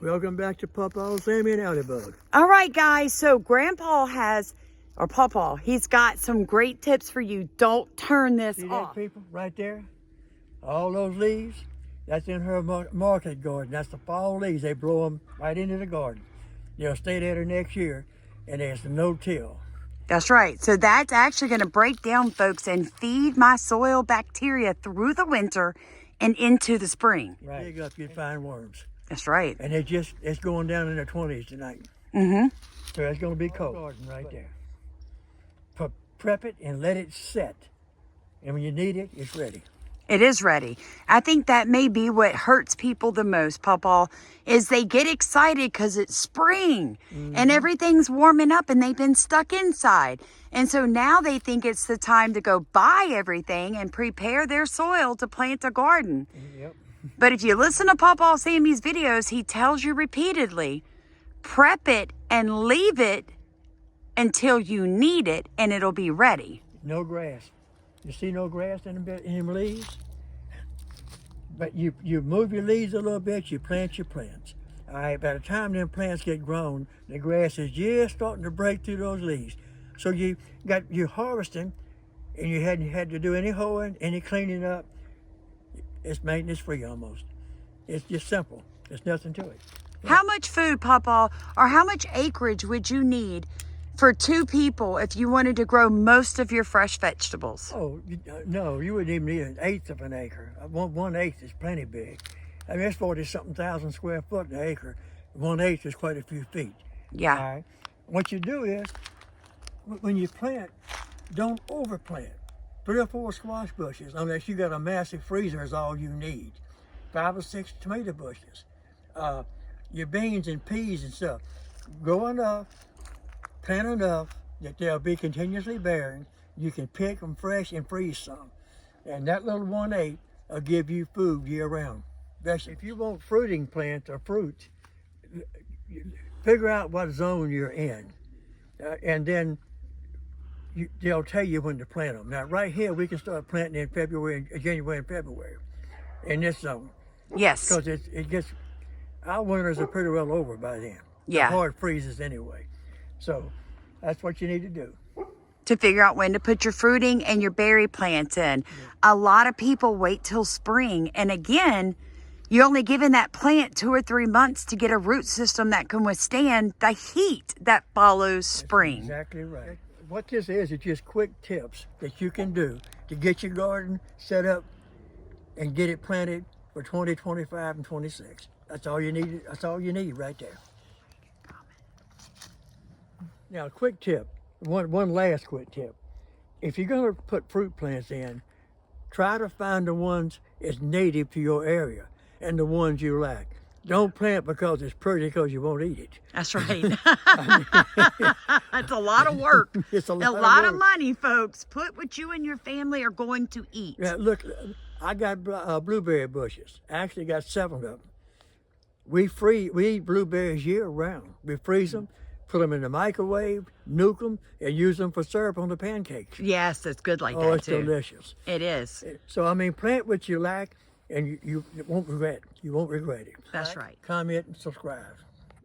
Welcome back to Pawpaw Sammy and Outybug. All right, guys. So Grandpa has, or Pawpaw, he's got some great tips for you. Don't turn this See off. that, people, right there? All those leaves, that's in her market garden. That's the fall leaves. They blow them right into the garden. They'll stay there the next year, and there's no-till. That's right. So that's actually going to break down, folks, and feed my soil bacteria through the winter and into the spring. Right. Dig up, you'd find worms. That's right. And it's going down in the 20s tonight. Mm-hmm. So it's going to be cold. Garden right there. Prep it and let it set. And when you need it, it's ready. It is ready. I think that may be what hurts people the most, Pawpaw, is they get excited because it's spring and everything's warming up and they've been stuck inside. And so now they think it's the time to go buy everything and prepare their soil to plant a garden. Yep. But if you listen to Pawpaw Sammy's videos, he tells you repeatedly, prep it and leave it until you need it and it'll be ready. No grass. You see no grass in the leaves? But you move your leaves a little bit, you plant your plants. All right, by the time them plants get grown, the grass is just starting to break through those leaves. So you're harvesting, and you hadn't had to do any hoeing, any cleaning up. It's maintenance free almost. It's just simple. There's nothing to it. How much food, Pawpaw, or how much acreage would you need for 2 people if you wanted to grow most of your fresh vegetables? Oh, no, you wouldn't even need 1/8 of an acre. 1/8 is plenty big. I mean, it's 40-something thousand square foot an acre. 1/8 is quite a few feet. Yeah. All right. What you do is, when you plant, don't overplant. 3 or 4 squash bushes, unless you got a massive freezer, is all you need. 5 or 6 tomato bushes. Your beans and peas and stuff. Grow enough, plant enough that they'll be continuously bearing. You can pick them fresh and freeze some. And that little 1/8 will give you food year round. If you want fruiting plants or fruit, figure out what zone you're in. And then they'll tell you when to plant them. Now right here, we can start planting in January and February in this zone. Yes. Because our winters are pretty well over by then. Yeah. The hard freezes anyway. So that's what you need to do. To figure out when to put your fruiting and your berry plants in. A lot of people wait till spring. And again, you're only giving that plant 2 or 3 months to get a root system that can withstand the heat that follows spring. That's exactly right. What this is just quick tips that you can do to get your garden set up and get it planted for 2025 and 26. That's all you need. That's all you need right there. Now, a quick tip, one last quick tip. If you're going to put fruit plants in, try to find the ones that's native to your area and the ones you like. Don't plant because it's pretty, because you won't eat it. That's right. That's a lot of work. It's a lot of work. money, folks. Put what you and your family are going to eat. Yeah, look, I got blueberry bushes. I actually got 7 of them. We eat blueberries year round. We freeze them, put them in the microwave, nuke them, and use them for syrup on the pancakes. Yes, it's good like that, Oh, it's too. delicious. It is. So, I mean, plant what you like, and you won't regret it. You won't regret it. That's right. Comment and subscribe.